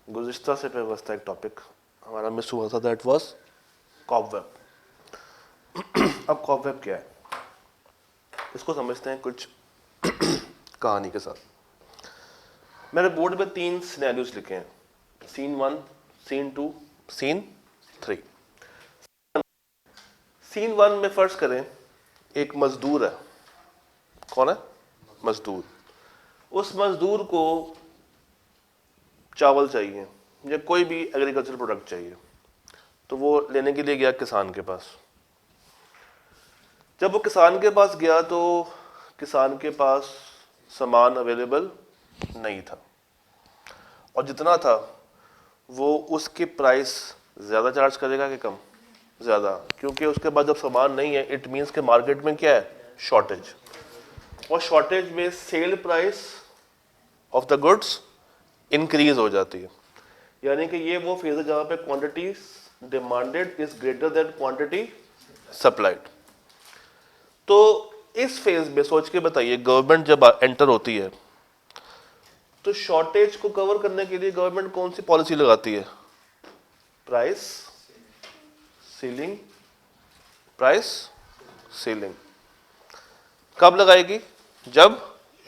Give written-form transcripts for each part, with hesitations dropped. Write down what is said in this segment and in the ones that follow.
गुज़िश्ता से व्यवस्था एक टॉपिक हमारा मिस हुआ था, दैट वाज कॉबवेब। अब कॉबवेब क्या है, इसको समझते हैं कुछ कहानी के साथ। मैंने बोर्ड पे 3 सिनेरियोस लिखे हैं, सीन 1, सीन 2, सीन 3। सीन 1 में फर्ज करें एक मजदूर है। कौन है? मजदूर। उस मजदूर को चावल चाहिए या कोई भी एग्रीकल्चर प्रोडक्ट चाहिए, तो वो लेने के लिए गया किसान के पास। जब वो किसान के पास गया तो किसान के पास सामान अवेलेबल नहीं था, और जितना था वो उसके प्राइस ज़्यादा चार्ज करेगा कि कम? ज़्यादा, क्योंकि उसके बाद जब सामान नहीं है इट मीन्स के मार्केट में क्या है? शॉर्टेज। और शॉर्टेज में sale price of the goods increase हो जाती है। यानी कि ये वो फेज है जहाँ पे quantity demanded is greater than quantity supplied. तो इस फेज में सोच के बताइए, गवर्नमेंट जब एंटर होती है तो शॉर्टेज को कवर करने के लिए गवर्नमेंट कौन सी पॉलिसी लगाती है? Price ceiling. प्राइस सीलिंग कब लगाएगी? जब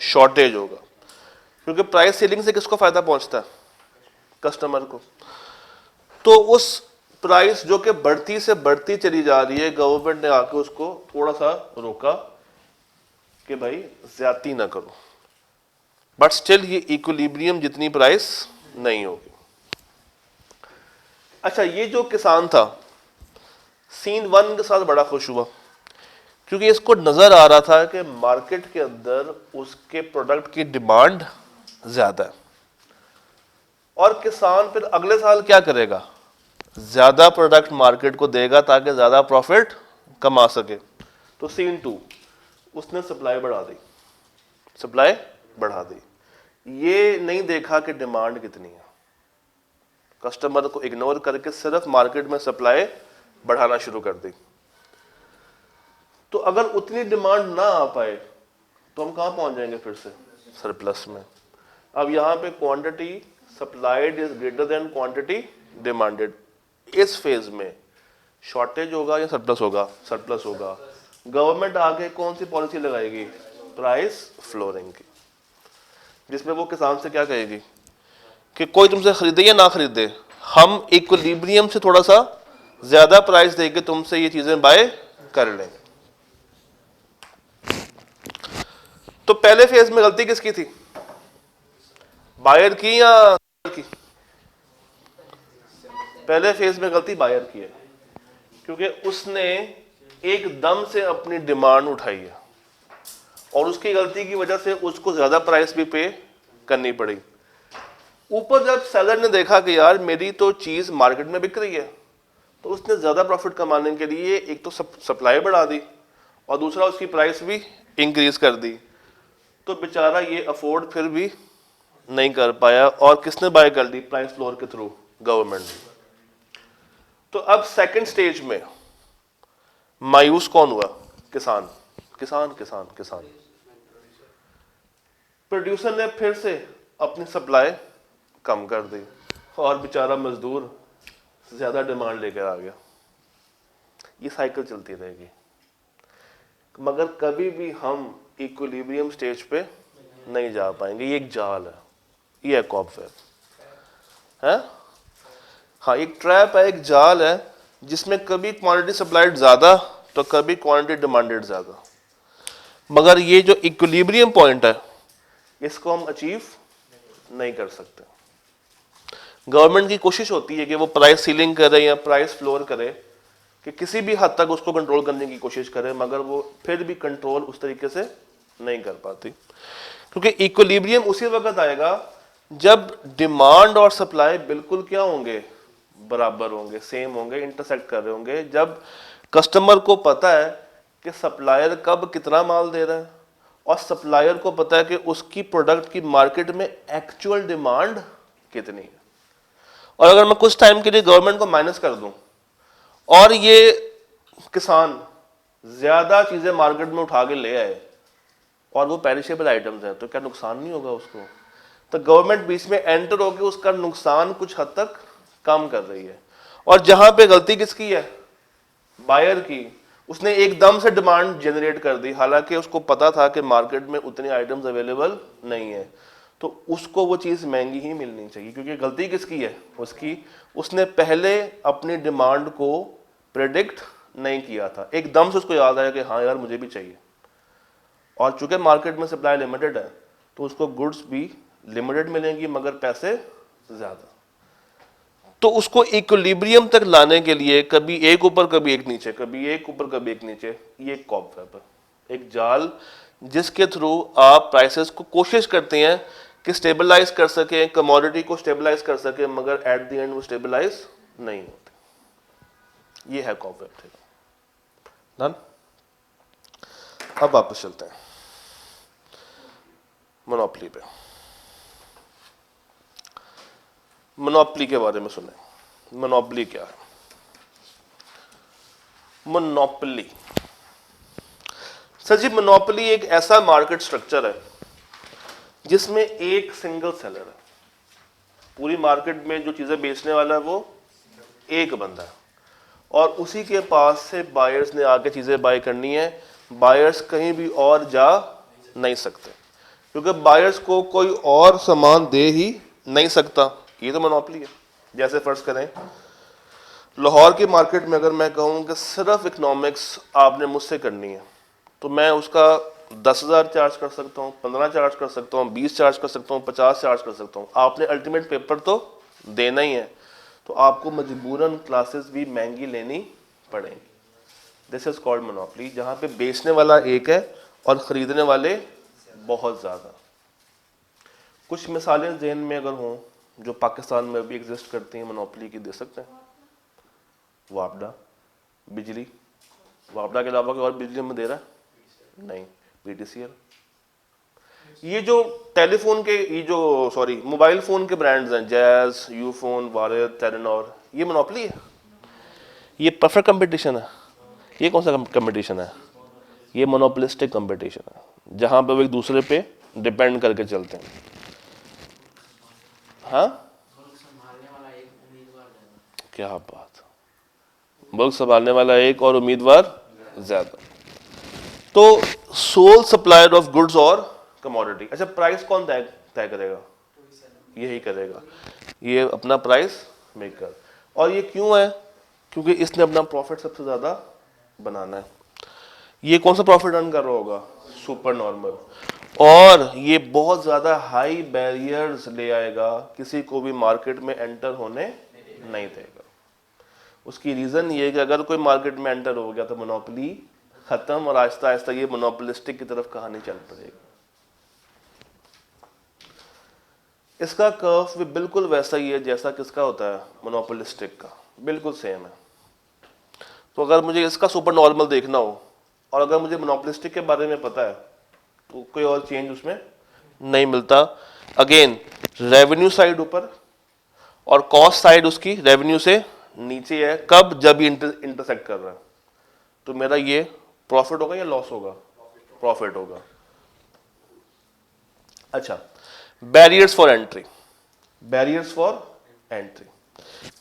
शॉर्टेज होगा, क्योंकि प्राइस सीलिंग से किसको फायदा पहुंचता है? कस्टमर को। तो उस प्राइस जो कि बढ़ती से बढ़ती चली जा रही है, गवर्नमेंट ने आके उसको थोड़ा सा रोका कि भाई ज्यादती ना करो, बट स्टिल ये इक्विलिब्रियम जितनी प्राइस नहीं होगी। अच्छा, ये जो किसान था सीन 1 के साथ बड़ा खुश हुआ, क्योंकि इसको नजर आ रहा था कि मार्केट के अंदर उसके प्रोडक्ट की डिमांड ज्यादा है, और किसान फिर अगले साल क्या करेगा? ज्यादा प्रोडक्ट मार्केट को देगा ताकि ज्यादा प्रॉफिट कमा सके। तो सीन 2, उसने सप्लाई बढ़ा दी। सप्लाई बढ़ा दी, ये नहीं देखा कि डिमांड कितनी है, कस्टमर को इग्नोर करके सिर्फ मार्केट में सप्लाई बढ़ाना शुरू कर दी। तो अगर उतनी डिमांड ना आ पाए तो हम कहां पहुंच जाएंगे? फिर से सरप्लस में। अब यहां पे quantity supplied is greater than quantity demanded. इस फेज में शॉर्टेज होगा या सरप्लस होगा? सरप्लस होगा। गवर्नमेंट आगे कौन सी पॉलिसी लगाएगी? प्राइस फ्लोरिंग की, जिसमें वो किसान से क्या कहेगी कि कोई तुमसे खरीदे या ना खरीदे, हम इक्विलिब्रियम से थोड़ा सा ज्यादा प्राइस देके तुमसे ये चीजें बाय कर लेंगे। तो पहले फेज में गलती किसकी थी? बायर की या की? पहले फेज में गलती बायर की है, क्योंकि उसने एकदम से अपनी डिमांड उठाई है, और उसकी गलती की वजह से उसको ज्यादा प्राइस भी पे करनी पड़ी। ऊपर जब सेलर ने देखा कि यार मेरी तो चीज मार्केट में बिक रही है, तो उसने ज्यादा प्रॉफिट कमाने के लिए एक तो सप्लाई बढ़ा दी, और दूसरा उसकी प्राइस भी इंक्रीज कर दी। तो बेचारा ये अफोर्ड फिर भी नहीं कर पाया, और किसने बाय कर ली? प्राइस फ्लोर के थ्रू, गवर्नमेंट ने। तो अब सेकंड स्टेज में मायूस कौन हुआ? किसान। किसान किसान किसान। प्रोड्यूसर ने फिर से अपनी सप्लाई कम कर दी, और बेचारा मजदूर ज्यादा डिमांड लेकर आ गया। ये साइकिल चलती रहेगी, मगर कभी भी हम इक्विलिब्रियम स्टेज पे नहीं जा पाएंगे। ये एक जाल है, ये है कॉबवेब है। हाँ, एक ट्रैप है, एक जाल है, जिसमें कभी क्वांटिटी सप्लाइड ज्यादा तो कभी क्वांटिटी डिमांडेड ज्यादा। मगर ये जो इक्विलिब्रियम पॉइंट है इसको हम अचीव नहीं कर सकते। गवर्नमेंट की कोशिश होती है कि वो प्राइस सीलिंग करे या प्राइस फ्लोर करे, कि किसी भी हद तक उसको कंट्रोल करने की कोशिश करे, मगर वो फिर भी कंट्रोल उस तरीके से नहीं कर पाती, क्योंकि इक्विलिब्रियम उसी वक्त आएगा जब डिमांड और सप्लाई बिल्कुल क्या होंगे? बराबर होंगे, सेम होंगे, इंटरसेक्ट कर रहे होंगे। जब कस्टमर को पता है कि सप्लायर कब कितना माल दे रहा है, और सप्लायर को पता है कि उसकी प्रोडक्ट की मार्केट में एक्चुअल डिमांड कितनी है। और अगर मैं कुछ टाइम के लिए गवर्नमेंट को माइनस कर दूं और ये किसान ज्यादा चीजें मार्केट में उठा के ले आए, और वो पेरिशेबल आइटम्स हैं, तो क्या नुकसान नहीं होगा उसको? तो गवर्नमेंट बीच में एंटर होकर उसका नुकसान कुछ हद तक कम कर रही है। और जहां पे गलती किसकी है, बायर की, उसने एकदम से डिमांड जनरेट कर दी, हालांकि उसको पता था कि मार्केट में उतनी आइटम्स अवेलेबल नहीं है, तो उसको वो चीज़ महंगी ही मिलनी चाहिए। क्योंकि गलती किसकी है, उसकी, उसने पहले अपनी डिमांड को प्रेडिक्ट नहीं किया था, एकदम से उसको याद आया कि हाँ यार मुझे भी चाहिए, और चूंकि मार्केट में सप्लाई लिमिटेड है तो उसको गुड्स भी लिमिटेड मिलेंगी मगर पैसे ज़्यादा। तो उसको इक्विलिब्रियम तक लाने के लिए कभी एक ऊपर कभी एक नीचे, कभी एक ऊपर कभी एक नीचे, ये कॉबवेब है, एक जाल जिसके थ्रू आप प्राइसेस को कोशिश करते हैं कि स्टेबलाइज कर सके, कमोडिटी को स्टेबलाइज कर सके, मगर एट द एंड वो स्टेबलाइज नहीं होते। ये है कॉबवेब थ्योरी। डन। अब वापस चलते हैं मोनोपोली पे। मोनोपोली के बारे में सुने। मोनोपोली क्या है? मोनोपोली, सर जी, मोनोपोली एक ऐसा मार्केट स्ट्रक्चर है जिसमें एक सिंगल सेलर है। पूरी मार्केट में जो चीजें बेचने वाला है वो एक बंदा है, और उसी के पास से बायर्स ने आके चीजें बाय करनी है। बायर्स कहीं भी और जा नहीं सकते, क्योंकि बायर्स को कोई और सामान दे ही नहीं सकता। ये तो मोनोपोली है। जैसे फर्ज करें लाहौर की मार्केट में अगर मैं कहूँ कि सिर्फ इकोनॉमिक्स आपने मुझसे करनी है, तो मैं उसका 10,000 चार्ज कर सकता हूँ, 15 चार्ज कर सकता हूँ, 20 चार्ज कर सकता हूँ, 50 चार्ज कर सकता हूँ। आपने अल्टीमेट पेपर तो देना ही है, तो आपको मजबूरन क्लासेस भी महंगी लेनी पड़ेंगी। दिस इज कॉल्ड मोनोपोली, जहाँ पे बेचने वाला एक है और खरीदने वाले बहुत ज़्यादा। कुछ मिसालें जहन में अगर हों जो पाकिस्तान में भी एग्जिस्ट करती हैं मोनोपोली की, दे सकते हैं। वापडा बिजली, वापडा के अलावा कोई और बिजली में दे रहा है? नहीं। बीटीसीएल, ये जो टेलीफोन के, ये जो सॉरी मोबाइल फोन के ब्रांड्स हैं, जैज, यूफोन, वारियत, टेलेनॉर, ये मोनोपोली है? ये परफेक्ट कंपटीशन है? ये कौन सा कंपटीशन है? ये मोनोपोलिस्टिक कंपटीशन है, जहां पे वो एक दूसरे पे डिपेंड करके चलते हैं। हाँ, क्या बात, मुल्क संभालने वाला एक और उम्मीदवार ज्यादा। तो सोल सप्लायर ऑफ गुड्स और कमोडिटी। अच्छा, प्राइस कौन तय करेगा? यही करेगा, ये अपना प्राइस मेकर। और ये क्यों है? क्योंकि इसने अपना प्रॉफिट सबसे ज्यादा बनाना है। ये कौन सा प्रॉफिट अर्न कर रहा होगा? Super normal. और ये बहुत ज्यादा हाई बैरियर्स ले आएगा, किसी को भी मार्केट में एंटर होने नहीं देगा। उसकी रीजन ये है कि अगर कोई मार्केट में एंटर हो गया तो मोनोपोली खत्म, और आहिस्ता आहिस्ता ये मोनोपोलिस्टिक की तरफ कहानी चल पड़ेगी। इसका कर्व भी बिल्कुल वैसा ही है जैसा किसका होता है, मोनोपोलिस्टिक का, बिल्कुल सेम है। तो अगर मुझे इसका सुपर नॉर्मल देखना हो और अगर मुझे मोनोपोलिस्टिक के बारे में पता है तो कोई और चेंज उसमें नहीं मिलता। अगेन रेवेन्यू साइड ऊपर और कॉस्ट साइड उसकी रेवेन्यू से नीचे है। कब? जब ये इंटरसेक्ट कर रहा है, तो मेरा ये प्रॉफिट होगा या लॉस होगा? प्रॉफिट होगा। अच्छा, barriers for entry. Barriers for entry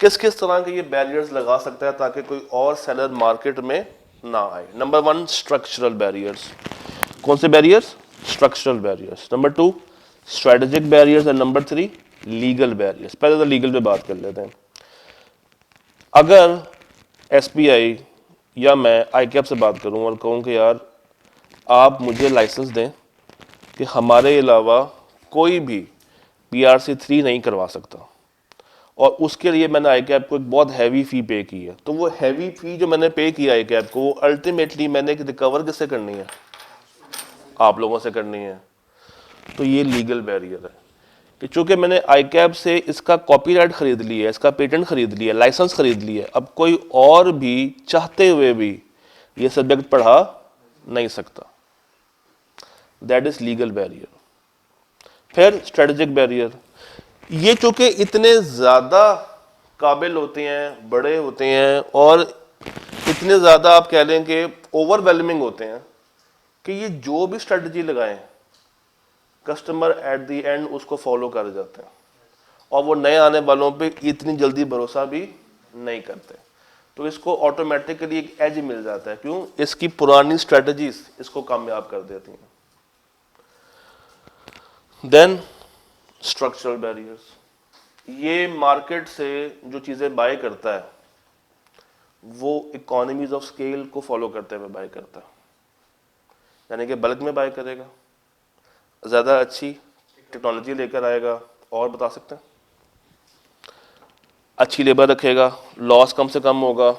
किस किस तरह के ये बैरियर्स लगा सकता है ताकि कोई और सेलर मार्केट में ना आए? Number 1, structural barriers. कौन से barriers? Structural barriers. Number 2, strategic barriers, and number 3, legal barriers. पहले तो लीगल पे बात कर लेते हैं। अगर एसबीआई या मैं आईकैप से बात करूं और कहूं कि यार आप मुझे लाइसेंस दें कि हमारे अलावा कोई भी पीआरसी 3 नहीं करवा सकता, और उसके लिए मैंने आईकैप को एक बहुत हैवी फी पे की है, तो वो हैवी फी जो मैंने पे किया आईकैप को, वो अल्टीमेटली मैंने रिकवर किससे करनी है? आप लोगों से करनी है। तो ये लीगल बैरियर है कि चूंकि मैंने आईकैप से इसका कॉपीराइट खरीद लिया है, इसका पेटेंट खरीद लिया, लाइसेंस खरीद लिया, अब कोई और भी चाहते हुए भी ये सब्जेक्ट पढ़ा नहीं सकता। That is legal barrier. फिर स्ट्रेटेजिक बैरियर, ये चूंकि इतने ज्यादा काबिल होते हैं, बड़े होते हैं, और इतने ज्यादा आप कह लें कि ओवरवेलमिंग होते हैं कि ये जो भी स्ट्रेटजी लगाएं कस्टमर एट द एंड उसको फॉलो कर जाते हैं और वो नए आने वालों पे इतनी जल्दी भरोसा भी नहीं करते। तो इसको ऑटोमेटिकली एक एज मिल जाता है। क्यों? इसकी पुरानी स्ट्रेटजीज इसको कामयाब कर देती हैं। देन स्ट्रक्चरल बैरियर्स, ये मार्केट से जो चीज़ें बाय करता है वो इकोनॉमीज ऑफ स्केल को फॉलो करते हुए बाय करता है, यानी कि बल्क में बाय करेगा, ज़्यादा अच्छी टेक्नोलॉजी लेकर आएगा, और बता सकते हैं अच्छी लेबर रखेगा, लॉस कम से कम होगा,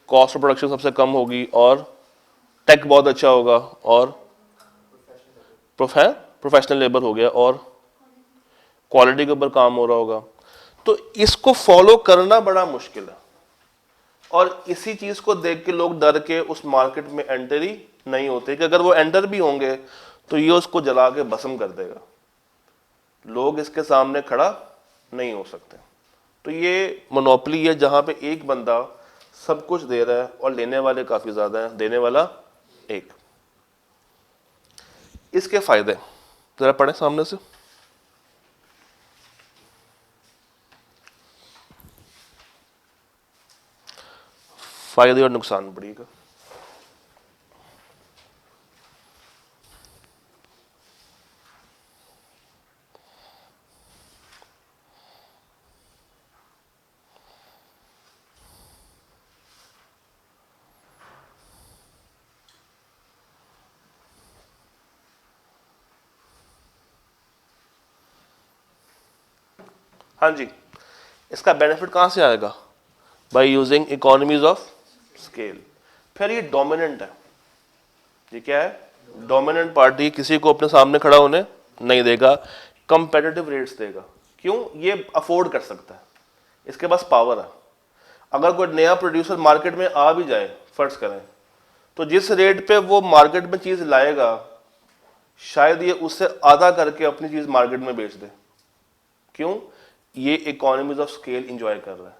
कॉस्ट ऑफ प्रोडक्शन सबसे कम होगी, और टेक बहुत अच्छा होगा, और प्रोफेशनल लेबर हो गया, और क्वालिटी के ऊपर काम हो रहा होगा। तो इसको फॉलो करना बड़ा मुश्किल है और इसी चीज को देख के लोग डर के उस मार्केट में एंटर ही नहीं होते कि अगर वो एंटर भी होंगे तो ये उसको जला के भस्म कर देगा, लोग इसके सामने खड़ा नहीं हो सकते। तो ये मोनोपोली है जहां पे एक बंदा सब कुछ दे रहा है और लेने वाले काफी ज्यादा हैं, देने वाला एक। इसके फायदे जरा पढ़े सामने से। फायदे और नुकसान पड़ेगा। हाँ जी, इसका बेनिफिट कहां से आएगा? By using economies of scale. फिर ये डोमिनेंट है। ये क्या है? डोमिनेंट पार्टी किसी को अपने सामने खड़ा होने नहीं देगा, कंपेटिटिव रेट्स देगा। क्यों? ये अफोर्ड कर सकता है, इसके पास पावर है। अगर कोई नया प्रोड्यूसर मार्केट में आ भी जाए, फर्ज करें, तो जिस रेट पे वो मार्केट में चीज लाएगा शायद ये उससे आधा करके अपनी चीज मार्केट में बेच दे। क्यों? ये इकोनॉमीज ऑफ स्केल इंजॉय कर रहा है,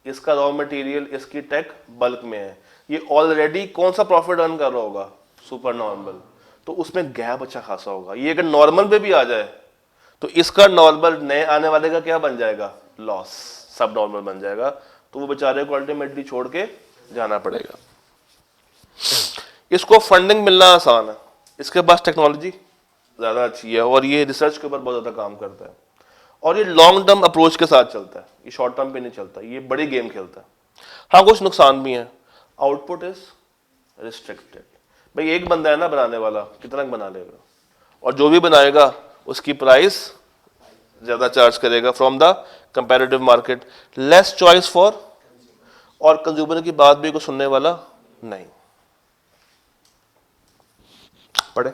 इसका रॉ मटेरियल, इसकी टेक बल्क में है, ये ऑलरेडी कौन सा प्रॉफिट अर्न कर रहा होगा? Super normal. तो उसमें गैप अच्छा खासा होगा। ये अगर नॉर्मल पे भी आ जाए तो इसका नॉर्मल नए आने वाले का क्या बन जाएगा? लॉस, सब नॉर्मल बन जाएगा। तो वो बेचारे को अल्टीमेटली छोड़ के जाना पड़ेगा। इसको फंडिंग मिलना आसान है, इसके पास टेक्नोलॉजी ज्यादा अच्छी है और ये रिसर्च के ऊपर बहुत ज्यादा काम करता है और ये लॉन्ग टर्म अप्रोच के साथ चलता है, ये शॉर्ट टर्म पे नहीं चलता, ये बड़ी गेम खेलता है। हाँ, कुछ नुकसान भी हैं। Output is restricted. भाई एक बंदा है ना बनाने वाला, कितना बना लेगा, और जो भी बनाएगा उसकी प्राइस ज्यादा चार्ज करेगा from the comparative market. Less choice for, और कंज्यूमर की बात भी को सुनने वाला नहीं। पढ़े।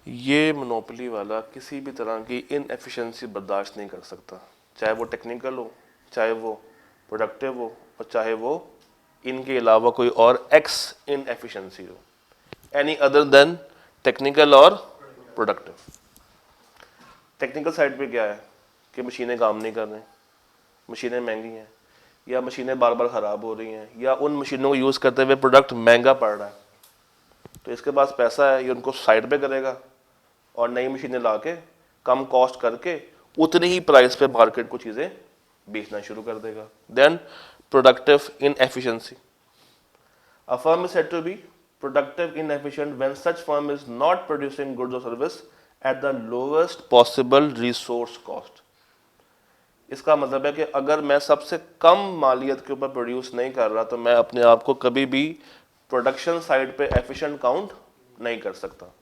ये मोनोपोली वाला किसी भी तरह की इनएफिशिएंसी बर्दाश्त नहीं कर सकता, चाहे वो टेक्निकल हो, चाहे वो प्रोडक्टिव हो, और चाहे वो इनके अलावा कोई और एक्स इनएफिशिएंसी हो, एनी अदर देन टेक्निकल और प्रोडक्टिव। टेक्निकल साइड पे क्या है कि मशीनें काम नहीं कर रही, मशीनें महंगी हैं, या मशीनें बार बार ख़राब हो रही हैं, या उन मशीनों को यूज़ करते हुए प्रोडक्ट महंगा पड़ रहा है। तो इसके पास पैसा है, ये उनको साइड पे करेगा और नई मशीनें ला के कम कॉस्ट करके उतनी ही प्राइस पे मार्केट को चीज़ें बेचना शुरू कर देगा। Then productive inefficiency. A firm is said to be productive inefficient when such firm is not producing goods or service at the lowest possible resource cost. इसका मतलब है कि अगर मैं सबसे कम मालियत के ऊपर प्रोड्यूस नहीं कर रहा तो मैं अपने आप को कभी भी प्रोडक्शन साइड पे एफिशिएंट काउंट नहीं कर सकता।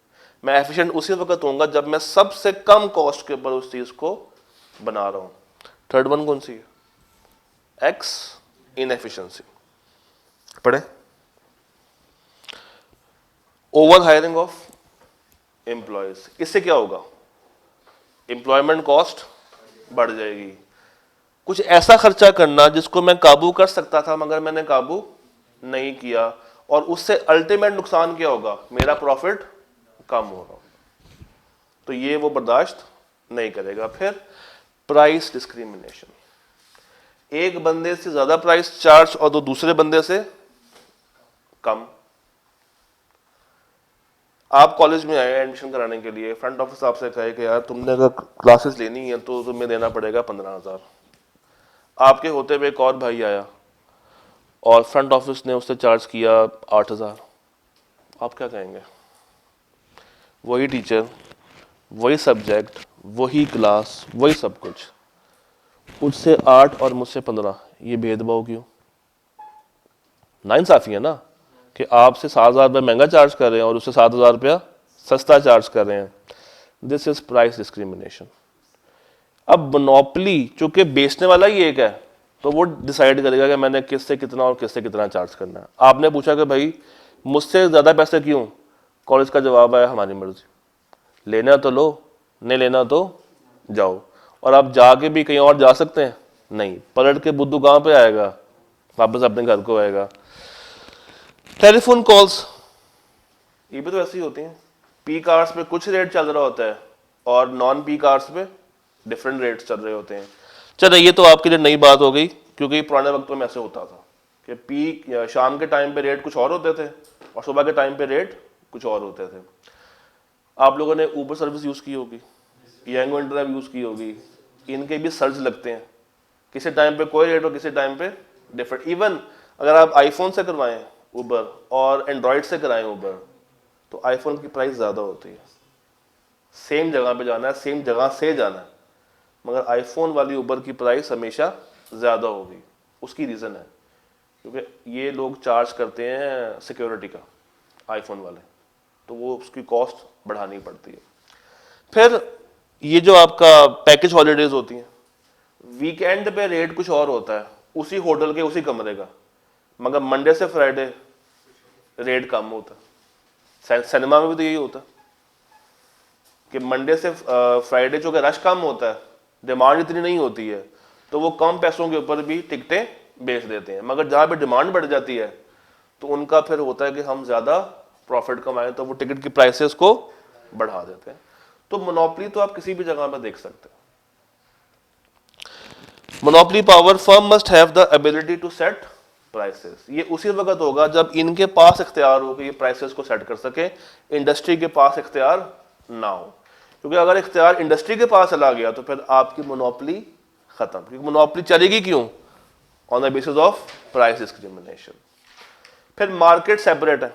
मैं एफिशिएंट उसी वक्त होऊंगा जब मैं सबसे कम कॉस्ट के ऊपर उस चीज को बना रहा हूं। थर्ड वन कौन सी है? X inefficiency. पढ़े। Over hiring of employees. इससे क्या होगा, एम्प्लॉयमेंट कॉस्ट बढ़ जाएगी। कुछ ऐसा खर्चा करना जिसको मैं काबू कर सकता था मगर मैंने काबू नहीं किया, और उससे अल्टीमेट नुकसान क्या होगा, मेरा प्रॉफिट कम हो रहा, तो ये वो बर्दाश्त नहीं करेगा। फिर प्राइस डिस्क्रिमिनेशन, एक बंदे से ज्यादा प्राइस चार्ज और तो दूसरे बंदे से कम। आप कॉलेज में आए एडमिशन कराने के लिए, फ्रंट ऑफिस आपसे कहे कि यार तुमने अगर क्लासेस लेनी है तो तुम्हें देना पड़ेगा 15,000। आपके होते हुए एक और भाई आया और फ्रंट ऑफिस ने उससे चार्ज किया 8,000। आप क्या कहेंगे, वही टीचर, वही सब्जेक्ट, वही क्लास, वही सब कुछ, उससे 8 और मुझसे 15, ये भेदभाव क्यों? नाइंसाफी है ना, कि आपसे 7,000 रुपये महंगा चार्ज कर रहे हैं और उससे 7,000 रुपया सस्ता चार्ज कर रहे हैं। This is price discrimination. अब मोनोपोली चूंकि बेचने वाला ही एक है, तो वो डिसाइड करेगा कि मैंने किससे कितना और किससे कितना चार्ज करना है। आपने पूछा कि भाई मुझसे ज़्यादा पैसे क्यों, कॉलेज का जवाब आया हमारी मर्जी, लेना तो लो, नहीं लेना तो जाओ। और आप जाके भी कहीं और जा सकते हैं नहीं, पलट के बुद्धू कहाँ पे आएगा, वापस अपने घर को आएगा। टेलीफोन कॉल्स, ये भी तो ऐसी होती हैं, पीक आवर्स पे कुछ रेट चल रहा होता है और नॉन पीक आवर्स पे डिफरेंट रेट्स चल रहे होते हैं। चलो ये तो आपके लिए नई बात हो गई, क्योंकि पुराने वक्तों में ऐसे होता था कि पीक या शाम के टाइम पे रेट कुछ और होते थे और सुबह के टाइम पे रेट कुछ और होते थे। आप लोगों ने ऊबर सर्विस यूज़ की होगी, यंगो इंटरनेट यूज़ की होगी, इनके भी सर्च लगते हैं, किसी टाइम पे कोई रेट और किसी टाइम पे डिफरेंट। इवन अगर आप आईफोन से करवाएं ऊबर और एंड्रॉयड से कराएं ऊबर, तो आईफोन की प्राइस ज़्यादा होती है। सेम जगह पे जाना है, सेम जगह से जाना है, मगर आईफोन वाली ऊबर की प्राइस हमेशा ज़्यादा होगी। उसकी रीज़न है क्योंकि ये लोग चार्ज करते हैं सिक्योरिटी का, आईफोन वाले, तो वो उसकी कॉस्ट बढ़ानी पड़ती है। फिर ये जो आपका पैकेज हॉलीडेज होती हैं, वीकेंड पे रेट कुछ और होता है उसी होटल के उसी कमरे का, मगर मंडे से फ्राइडे रेट कम होता है। सिनेमा में भी तो यही होता है कि मंडे से फ्राइडे जो कि रश कम होता है, डिमांड इतनी नहीं होती है, तो वो कम पैसों के ऊपर भी टिकटें बेच देते हैं। मगर जहाँ पे डिमांड बढ़ जाती है तो उनका फिर होता है कि हम ज़्यादा प्रॉफिट कमाएं, तो वो टिकट की प्राइसेस को बढ़ा देते हैं। तो मोनोपोली तो आप किसी भी जगह में देख सकते हैं। Monopoly power, firm must have the ability to set prices. ये उसी वक्त होगा जब इनके पास इख्तियार हो कि ये प्राइसेस को सेट कर सके, इंडस्ट्री के पास इख्तियार ना हो। क्योंकि अगर इख्तियार इंडस्ट्री के पास चला गया तो फिर आपकी मोनोपोली खत्म, क्योंकि मोनोपोली चलेगी क्यों, on the basis of price discrimination. फिर मार्केट सेपरेट है,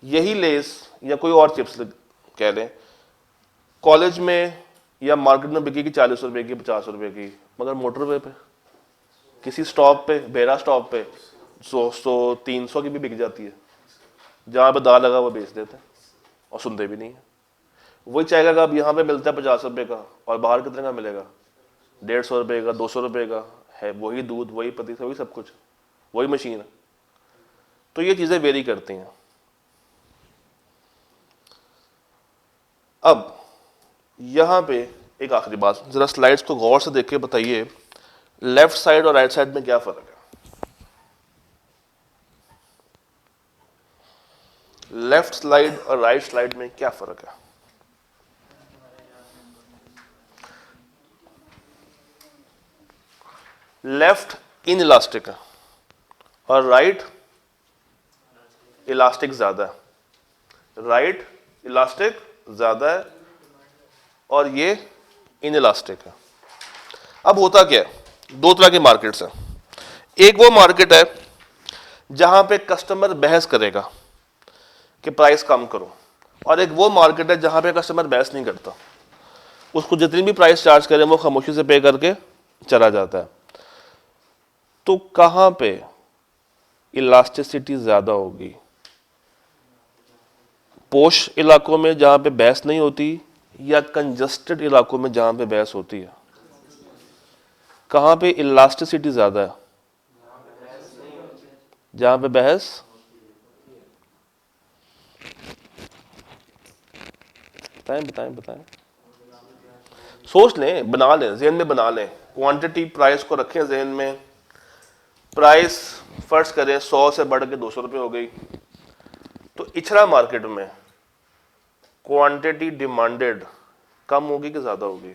यही लेस या कोई और चिप्स कह लें कॉलेज में या मार्केट में बिकेगी 40 रुपए की, 50 रुपए की, मगर मोटरवे पे किसी स्टॉप पे, बेरा स्टॉप पे 100, 300 की भी बिक जाती है। जहाँ पे दाल लगा वो बेच देते हैं और सुनते भी नहीं है। वही चाहेगा कि अब यहाँ पे मिलता है 50 रुपए का और बाहर कितने का मिलेगा, 150 रुपए का, 200 रुपए का है। वही दूध, वही पति, वही सब कुछ, वही मशीन है। तो ये चीज़ें वेरी करती हैं। अब यहाँ पे एक आखिरी बात, जरा स्लाइड्स को गौर से देख के बताइए, लेफ्ट साइड और राइट साइड में क्या फर्क है। लेफ्ट स्लाइड और राइट स्लाइड में क्या फर्क है? लेफ्ट इन इलास्टिक है और राइट इलास्टिक ज्यादा है। राइट इलास्टिक ज्यादा है और ये इन इलास्टिक है। अब होता क्या है, दो तरह की मार्केट्स हैं। एक वो मार्केट है जहां पे कस्टमर बहस करेगा कि प्राइस कम करो, और एक वो मार्केट है जहां पे कस्टमर बहस नहीं करता, उसको जितनी भी प्राइस चार्ज करें वो खामोशी से पे करके चला जाता है। तो कहां पे इलास्टिसिटी ज्यादा होगी, पोश इलाकों में जहां पे बहस नहीं होती, या कंजस्टेड इलाकों में जहां पे बहस होती है? कहां पे इलास्टिसिटी ज्यादा है? जहां पे बहस बताएं बताएं बताएं, सोच लें, बना लें, जहन में बना लें। क्वांटिटी प्राइस को रखें जहन में। प्राइस फर्स्ट करें 100 से बढ़ के 200 रुपये हो गई, तो इचरा मार्केट में क्वांटिटी डिमांडेड कम होगी कि ज्यादा होगी?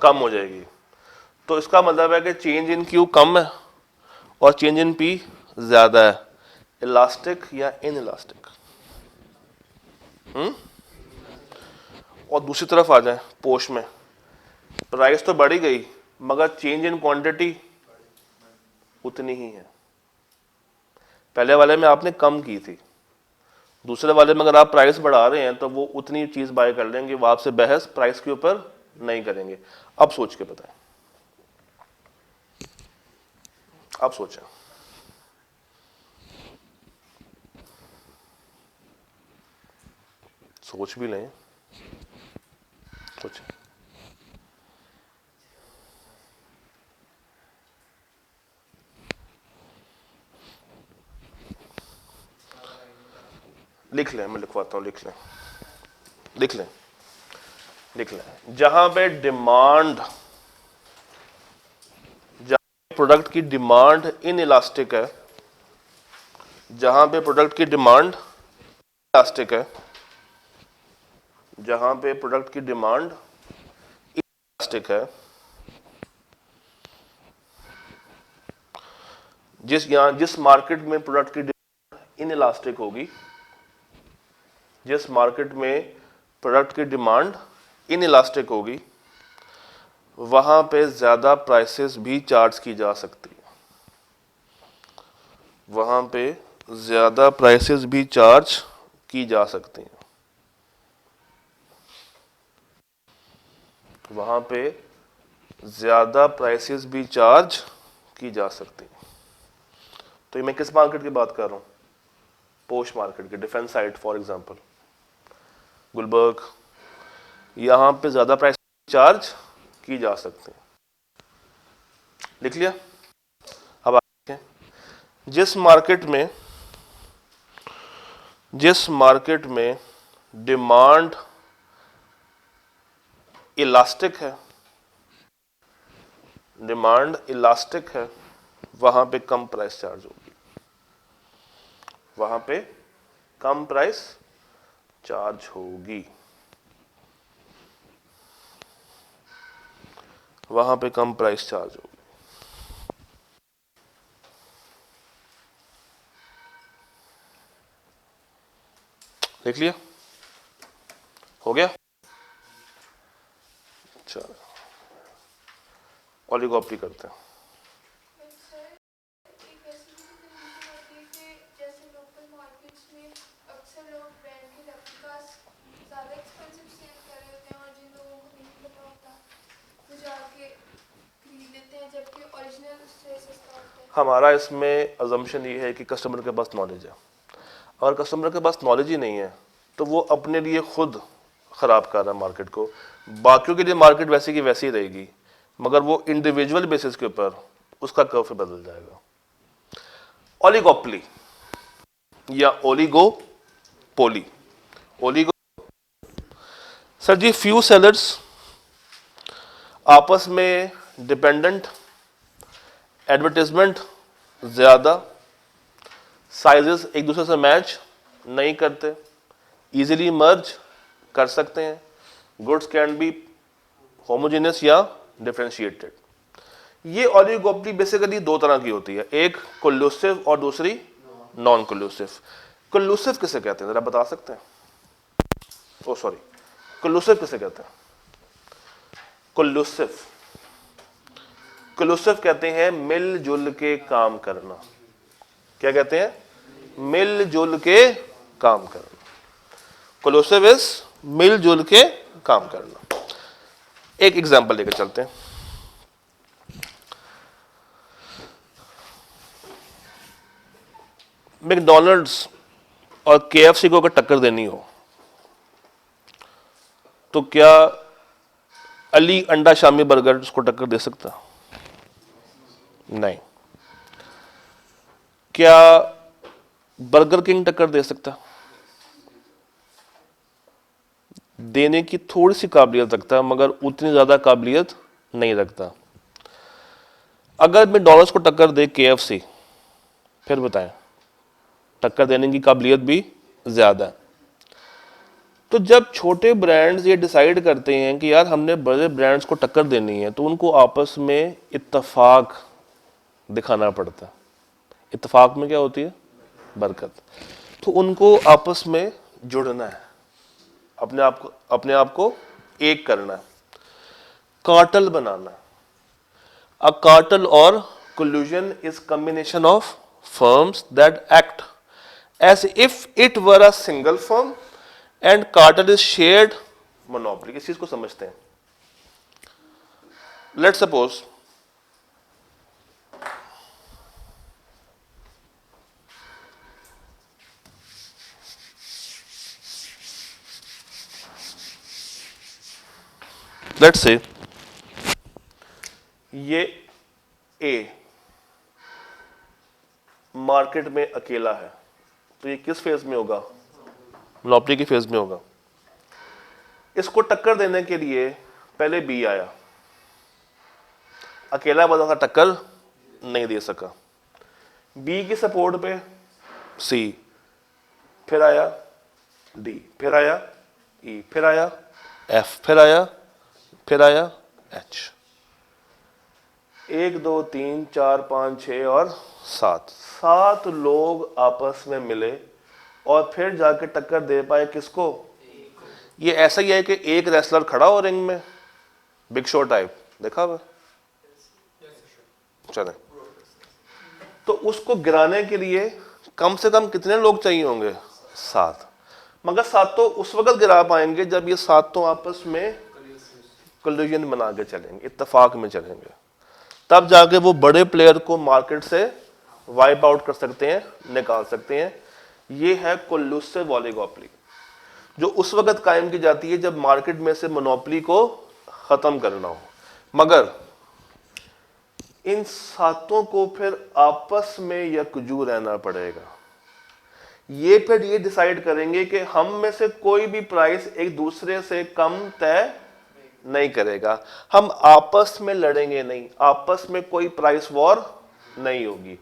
कम हो जाएगी। तो इसका मतलब है कि चेंज इन क्यू कम है और चेंज इन पी ज्यादा है। इलास्टिक या इन इलास्टिक? और दूसरी तरफ आ जाए, पोश में प्राइस तो बढ़ ही गई मगर चेंज इन क्वांटिटी उतनी ही है। पहले वाले में आपने कम की थी, दूसरे वाले में अगर आप प्राइस बढ़ा रहे हैं तो वो उतनी चीज बाय कर लेंगे, वो आपसे बहस प्राइस के ऊपर नहीं करेंगे। अब सोच के बताएं, आप सोचें। सोच भी लें, सोचें। लिख लें, मैं लिखवाता हूं, लिख लें, लिख लें, लिख लें। जहां पे डिमांड, जहां प्रोडक्ट की डिमांड इन इलास्टिक है, जहां पे प्रोडक्ट की डिमांड इलास्टिक है, जहां पे प्रोडक्ट की डिमांड इलास्टिक है, जिस मार्केट में प्रोडक्ट की डिमांड इन इलास्टिक होगी, जिस मार्केट में प्रोडक्ट की डिमांड इन इलास्टिक होगी, वहां पे ज्यादा प्राइसेस भी चार्ज की जा सकती है। वहां पे ज्यादा प्राइसेस भी चार्ज की जा सकती हैं। वहां पे ज्यादा प्राइसेस भी चार्ज की जा सकती हैं। तो ये मैं किस मार्केट की बात कर रहा हूं? पोश मार्केट की, defence side for example, Gulberg, यहां पे ज्यादा प्राइस चार्ज की जा सकते हैं। लिख लिया? अब आगे, जिस मार्केट में डिमांड इलास्टिक है, डिमांड इलास्टिक है, वहां पे कम प्राइस चार्ज होगी, वहां पे कम प्राइस चार्ज होगी, वहां पे कम प्राइस चार्ज होगी। देख लिया? हो गया? चलो ओलिगोपोली करते हैं। हमारा इसमें अजम्पशन ये है कि कस्टमर के पास नॉलेज है। अगर कस्टमर के पास नॉलेज ही नहीं है तो वो अपने लिए खुद खराब कर रहा है मार्केट को। बाकियों के लिए मार्केट वैसे की वैसी ही रहेगी, मगर वो इंडिविजुअल बेसिस के ऊपर उसका कर्व बदल जाएगा। ओलिगोपोली या ओलिगोपोली, ओलिगो, सर जी फ्यू सेलर्स आपस में डिपेंडेंट, एडवर्टाइजमेंट ज्यादा, साइजेस एक दूसरे से मैच नहीं करते, इजीली मर्ज कर सकते हैं, गुड्स कैन बी होमोजेनियस या डिफरेंशिएटेड। ये ओलिगोपोली बेसिकली दो तरह की होती है, एक कोल्यूसिव और दूसरी नॉन कोल्यूसिव। कोल्यूसिव किसे कहते हैं, जरा बता सकते हैं? ओ सॉरी, कोल्यूसिव किसे कहते हैं? कोल्यूसिव, कोल्यूसिव कहते हैं मिलजुल के काम करना। क्या कहते हैं? मिलजुल के काम करना। कोल्यूसिव इज मिलजुल के काम करना। एक एग्जांपल लेकर चलते हैं। मैकडॉनल्ड्स और केएफसी को अगर टक्कर देनी हो तो क्या अली अंडा शामी बर्गर उसको टक्कर दे सकता? नहीं। क्या बर्गर किंग टक्कर दे सकता? देने की थोड़ी सी काबिलियत रखता है मगर उतनी ज़्यादा काबिलियत नहीं रखता। अगर मैकडॉनल्ड्स को टक्कर दे KFC, फिर बताएं, टक्कर देने की काबिलियत भी ज़्यादा है। तो जब छोटे ब्रांड्स ये डिसाइड करते हैं कि यार हमने बड़े ब्रांड्स को टक्कर देनी है, तो उनको आपस में इत्तेफाक दिखाना पड़ता है। इत्तेफाक में क्या होती है? बरकत। तो उनको आपस में जुड़ना है, अपने आप को एक करना है, कार्टेल बनाना है। अ कार्टेल और collusion is combination of firms that act as if it were a single firm and cartel is shared monopoly. इस चीज को समझते हैं। लेट्स सपोज से ये ए मार्केट में अकेला है, तो ये किस फेज में होगा? मोनोपोली की फेज में होगा। इसको टक्कर देने के लिए पहले बी आया, अकेला बंदा था, टक्कर नहीं दे सका। बी की सपोर्ट पे सी, फिर आया डी, फिर आया ई, फिर आया एफ, फिर आया एच। 1 2 3 4 5 6 और 7 लोग आपस में मिले और फिर जाके टक्कर दे पाए किसको? ये ऐसा ही है कि एक रेसलर खड़ा हो रिंग में, बिग शो टाइप, देखा हुआ? चले, तो उसको गिराने के लिए कम से कम कितने लोग चाहिए होंगे? 7। मगर 7 तो उस वक्त गिरा पाएंगे जब ये 7 तो आपस में कोल्यूजन बना के चलेंगे, इत्तेफाक में चलेंगे, तब जाके वो बड़े प्लेयर को मार्केट से वाइप आउट कर सकते हैं, निकाल सकते हैं। ये है कोल्यूसिव ओलिगोपोली, जो उस वक्त कायम की जाती है जब मार्केट में से मोनोपोली को खत्म करना हो। मगर इन 7 को फिर आपस में यकजू रहना पड़ेगा। ये फिर ये डिसाइड करेंगे कि हम में से कोई भी प्राइस एक दूसरे से कम तय नहीं करेगा, हम आपस में लड़ेंगे नहीं, आपस में कोई प्राइस वॉर नहीं होगी।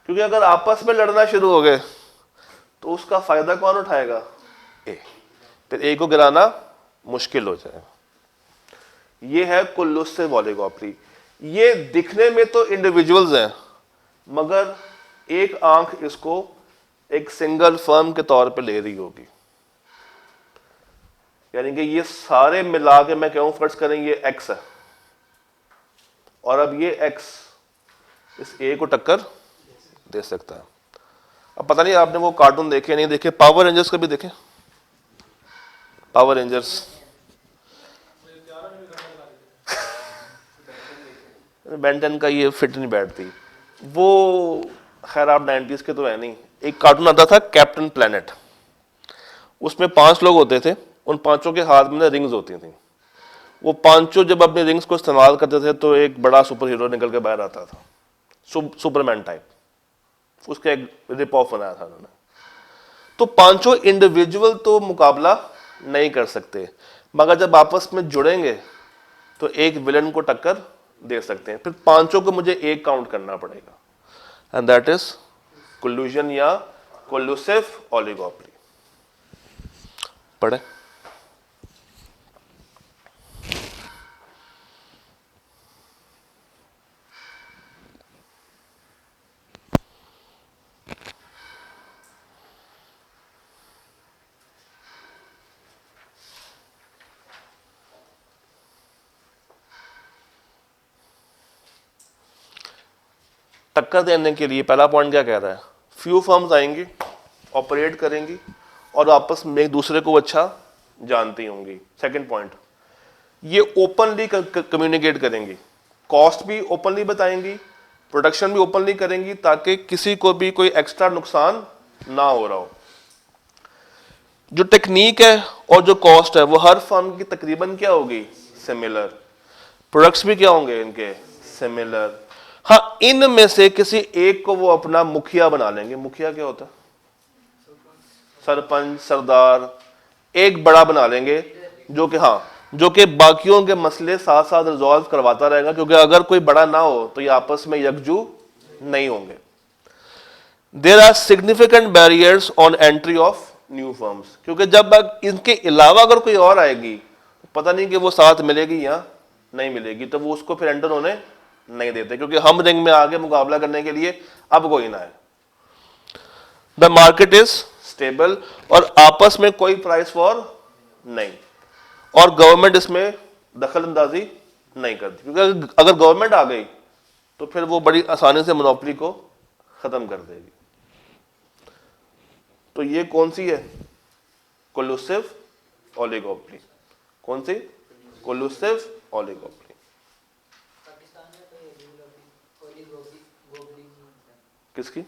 क्योंकि अगर आपस में लड़ना शुरू हो गए तो उसका फायदा कौन उठाएगा? ए। फिर ए को गिराना मुश्किल हो जाएगा। ये है कोल्यूसिव ओलिगोपोली। ये दिखने में तो इंडिविजुअल्स हैं, मगर एक आंख इसको एक सिंगल फर्म के तौर पे ले रही होगी। यानी कि ये सारे मिला के मैं कहूं, फर्ज करें ये एक्स है और अब ये एक्स इस ए को टक्कर दे सकता है। अब पता नहीं आपने वो कार्टून देखे नहीं देखे, पावर रेंजर्स कभी देखे? पावर रेंजर्स बेन 10 का ये फिट नहीं बैठती वो। खैर आप 90s के तो है नहीं। एक कार्टून आता था कैप्टन प्लेनेट, उसमें 5 लोग होते थे, उन 5 के हाथ में रिंग्स होती थी। वो 5 जब अपने रिंग्स को इस्तेमाल करते थे तो एक बड़ा सुपर हीरो निकल के बाहर आता था, सुपरमैन टाइप। उसका एक रिप ऑफ बनाया था उन्होंने। तो 5 इंडिविजुअल तो मुकाबला नहीं कर सकते, मगर जब आपस में जुड़ेंगे तो एक विलन को टक्कर दे सकते हैं। फिर 5 को मुझे एक काउंट करना पड़ेगा, एंड दैट इज कोल्यूजन या कोल्यूसिव ओलिगोपोली। पढ़े? टक्कर देने के लिए पहला पॉइंट क्या कह रहा है? फ्यू फर्म्स आएंगी, ऑपरेट करेंगी और आपस में एक दूसरे को अच्छा जानती होंगी। सेकंड पॉइंट, ये ओपनली कम्युनिकेट करेंगी, कॉस्ट भी ओपनली बताएंगी, प्रोडक्शन भी ओपनली करेंगी, ताकि किसी को भी कोई एक्स्ट्रा नुकसान ना हो रहा हो। जो टेक्निक है और जो कॉस्ट है वो हर फर्म की तकरीबन क्या होगी? सिमिलर। प्रोडक्ट्स भी क्या होंगे इनके? सिमिलर। हाँ, इनमें से किसी एक को वो अपना मुखिया बना लेंगे। मुखिया क्या होता है? सरपंच, सरदार। एक बड़ा बना लेंगे जो कि हाँ, जो कि बाकियों के मसले साथ साथ रिजॉल्व करवाता रहेगा, क्योंकि अगर कोई बड़ा ना हो तो ये आपस में यकजू नहीं होंगे। There are significant barriers on entry of new firms, क्योंकि जब इनके अलावा अगर कोई और आएगी पता नहीं कि वो साथ मिलेगी या नहीं मिलेगी, तो वो उसको फिर एंटर होने नहीं देते, क्योंकि हम रिंग में आगे मुकाबला करने के लिए अब कोई ना है। द मार्केट इज स्टेबल, और आपस में कोई प्राइस वॉर नहीं, और गवर्नमेंट इसमें दखल अंदाजी नहीं करती, क्योंकि अगर गवर्नमेंट आ गई तो फिर वो बड़ी आसानी से मोनोपोली को खत्म कर देगी। तो ये कौन सी है? कोलूसिव ओलिगोपोली। कौन सी? कोलूसिव ओलिगोपोली। किसकी?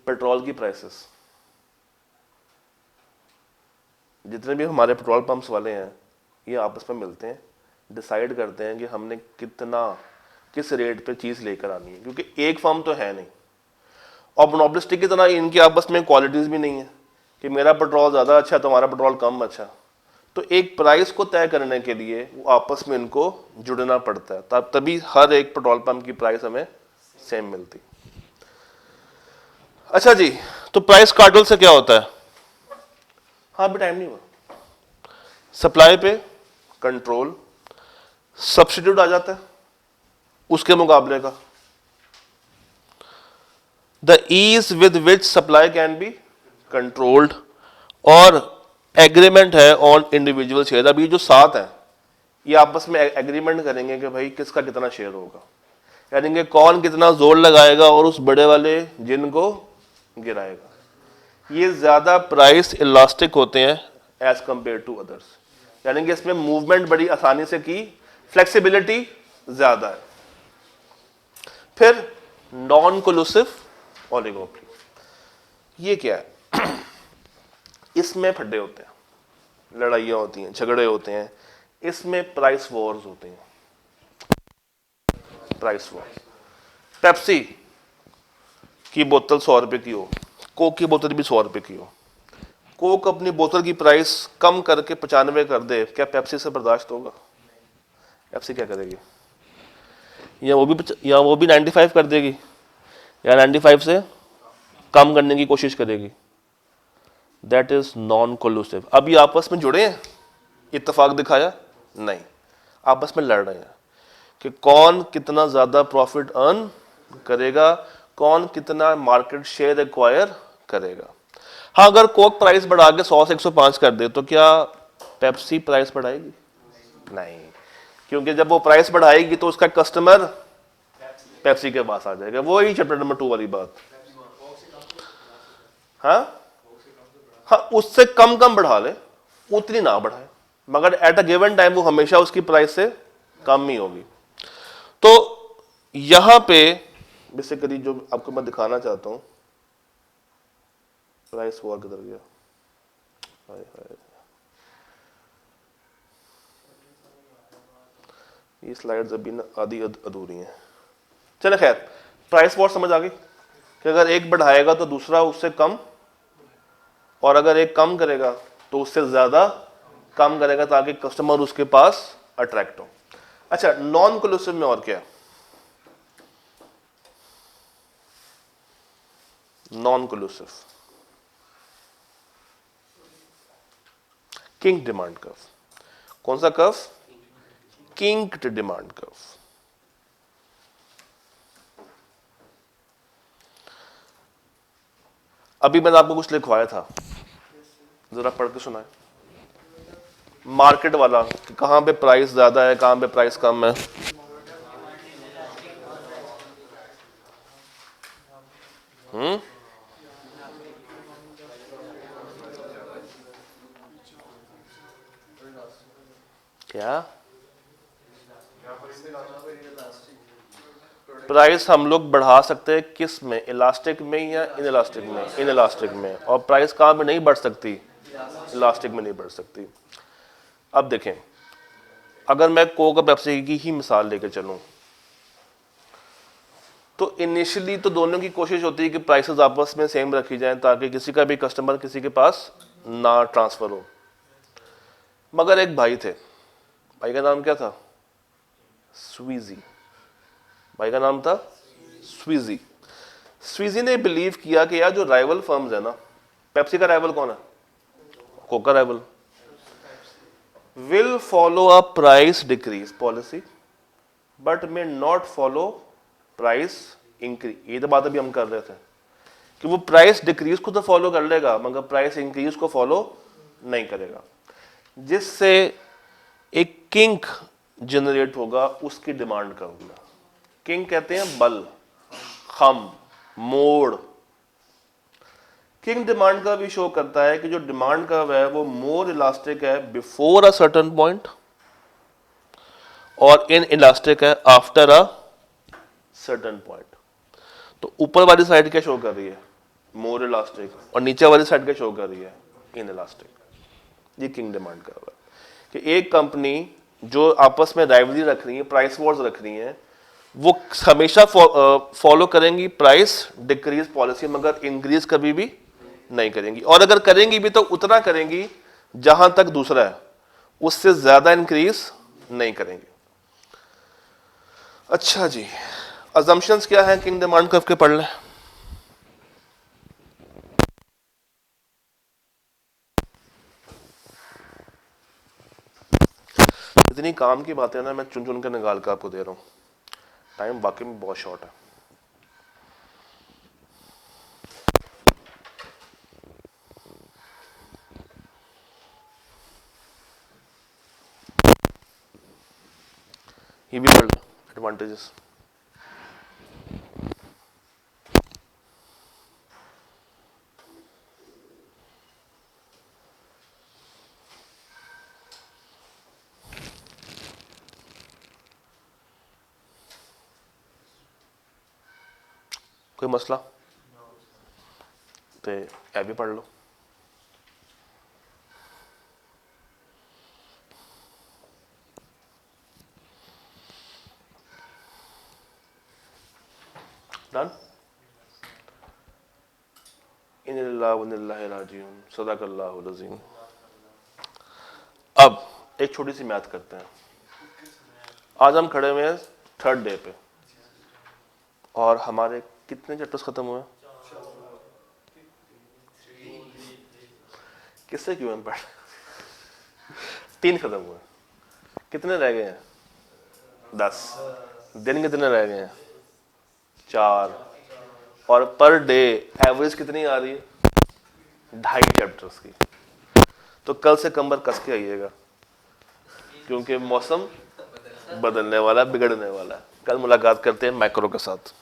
पेट्रोल की प्राइसेस। जितने भी हमारे पेट्रोल पंप्स वाले हैं ये आपस में मिलते हैं, डिसाइड करते हैं कि हमने कितना किस रेट पे चीज़ लेकर आनी है, क्योंकि एक फर्म तो है नहीं, और मोनोपोलिस्टिक की तरह इनकी आपस में क्वालिटीज़ भी नहीं है कि मेरा पेट्रोल ज़्यादा अच्छा है तुम्हारा पेट्रोल कम अच्छा। तो एक प्राइस को तय करने के लिए वो आपस में इनको जुड़ना पड़ता है, तब तभी हर एक पेट्रोल पंप की प्राइस हमें सेम मिलती। अच्छा जी, तो प्राइस कार्टेल से क्या होता है? हाँ अभी टाइम नहीं हुआ। सप्लाई पे कंट्रोल, सब्स्टिट्यूट आ जाता है उसके मुकाबले का। The ease with which supply can be controlled, और एग्रीमेंट है ऑन इंडिविजुअल शेयर। अब ये जो सात है ये आपस में एग्रीमेंट करेंगे कि भाई किसका कितना शेयर होगा, यानी कि कौन कितना जोर लगाएगा और उस बड़े वाले जिन को गिराएगा। ये ज्यादा प्राइस इलास्टिक होते हैं एज कंपेयर टू अदर्स, यानी कि इसमें मूवमेंट बड़ी आसानी से की, फ्लेक्सिबिलिटी ज्यादा है। फिर नॉन कोलूसिव ओलिगोपोली, ये क्या है? इसमें फड्डे होते हैं, लड़ाइयाँ होती हैं, झगड़े होते हैं, इसमें प्राइस वॉर्स होते हैं। प्राइस वॉर, पेप्सी की बोतल 100 रुपए की हो, कोक की बोतल भी 100 रुपए की हो, कोक अपनी बोतल की प्राइस कम करके 95 कर दे, क्या पेप्सी से बर्दाश्त होगा? पेप्सी क्या करेगी? या वो भी 95 कर देगी, या 95 से कम करने की कोशिश करेगी। That is non collusive. अब ये आपस में जुड़े हैं, इत्तेफाक दिखाया नहीं, आपस में लड़ रहे हैं कि कौन कितना ज्यादा प्रॉफिट अर्न करेगा, कौन कितना मार्केट शेयर एक्वायर करेगा। हाँ, अगर कोक प्राइस बढ़ा के 100 से 105 कर दे तो क्या पेप्सी प्राइस बढ़ाएगी? नहीं, क्योंकि जब वो प्राइस बढ़ाएगी तो उसका कस्टमर पेप्सी के पास आ जाएगा। वो ही चैप्टर नंबर 2 वाली बात। हाँ हाँ, उससे कम बढ़ा ले, उतनी ना बढ़ाए, मगर एट अ गिवन टाइम वो हमेशा उसकी प्राइस से कम ही होगी। तो यहां पे बेसिकली जो आपको मैं दिखाना चाहता हूं, प्राइस वॉर किधर गया? हाय हाय, ये स्लाइड्स अभी ना आधी अधूरी हैं। चले खैर, प्राइस वॉर समझ आ गई कि अगर एक बढ़ाएगा तो दूसरा उससे कम, और अगर एक कम करेगा तो उससे ज्यादा कम करेगा, ताकि कस्टमर उसके पास अट्रैक्ट हो। अच्छा, नॉन कोलूसिव में और क्या है? Non collusive kinked demand curve. कौन सा कर्व? किंक्ड demand curve. अभी मैंने आपको कुछ लिखवाया था, जरा पढ़ के सुनाए। मार्केट वाला कि कहां पे प्राइस ज्यादा है, कहां पे प्राइस कम है। क्या प्राइस हम लोग बढ़ा सकते हैं किस में? इलास्टिक में या इनइलास्टिक में? इनइलास्टिक में। और प्राइस कहां पे नहीं बढ़ सकती? इलास्टिक में नहीं बढ़ सकती। अब देखें, अगर मैं कोक और पेप्सी की ही मिसाल लेकर चलूं तो इनिशियली तो दोनों की कोशिश होती है कि प्राइसेस आपस में सेम रखी जाएं, ताकि किसी का भी कस्टमर किसी के पास ना ट्रांसफर हो। मगर एक भाई थे, भाई का नाम क्या था? स्वीजी। भाई का नाम था स्वीजी। स्वीजी ने बिलीव किया कि यार जो राइवल फर्म्स है ना, पेप्सी का राइवल कौन है? Coca rival. Will follow a price decrease policy but may not follow price increase. ये तो बात अभी हम कर रहे थे कि वो प्राइस डिक्रीज को तो फॉलो कर लेगा मगर प्राइस इंक्रीज को फॉलो नहीं करेगा, जिससे एक किंक जनरेट होगा उसकी डिमांड का होगा। किंक कहते हैं बल, खम, मोड़। किंग डिमांड का भी शो करता है कि जो डिमांड कर्व है वो मोर इलास्टिक है बिफोर अ सर्टेन पॉइंट और इन इलास्टिक है आफ्टर अ सर्टेन पॉइंट। तो ऊपर वाली साइड क्या शो कर रही है? मोर इलास्टिक। और नीचे वाली साइड क्या शो कर रही है? In elastic. ये किंग डिमांड कर्व है कि एक कंपनी जो आपस में राइवलरी रख रही है, प्राइस वॉर्स रख रही है, वो हमेशा फॉलो करेंगी प्राइस डिक्रीज पॉलिसी मगर इंक्रीज कभी भी नहीं करेंगी, और अगर करेंगी भी तो उतना करेंगी जहां तक दूसरा है, उससे ज्यादा इंक्रीज नहीं करेंगे। अच्छा जी, अजम्पशंस क्या है किंग डिमांड कर्व के? पढ़ लें। इतनी काम की बातें ना मैं चुन चुन कर निकाल कर आपको दे रहा हूं, टाइम वाकई में बहुत शॉर्ट है। ये भी पढ़ लो, एडवांटेजेस। कोई मसला? तो ये भी पढ़ लो। डन। सदाकल्लाहुल अज़ीम। अब एक छोटी सी मैथ करते हैं। आज हम खड़े हुए हैं थर्ड डे पे और हमारे कितने चैप्टर्स खत्म हुए? किससे क्यों हम पढ़? 3 खत्म हुए। कितने रह गए हैं? 10। दिन कितने रह गए हैं? 4। और पर डे एवरेज कितनी आ रही है? 2.5 चैप्टर्स की। तो कल से कमर कस के आइएगा क्योंकि मौसम बदलने वाला, बिगड़ने वाला है। कल मुलाकात करते हैं मैक्रो के साथ।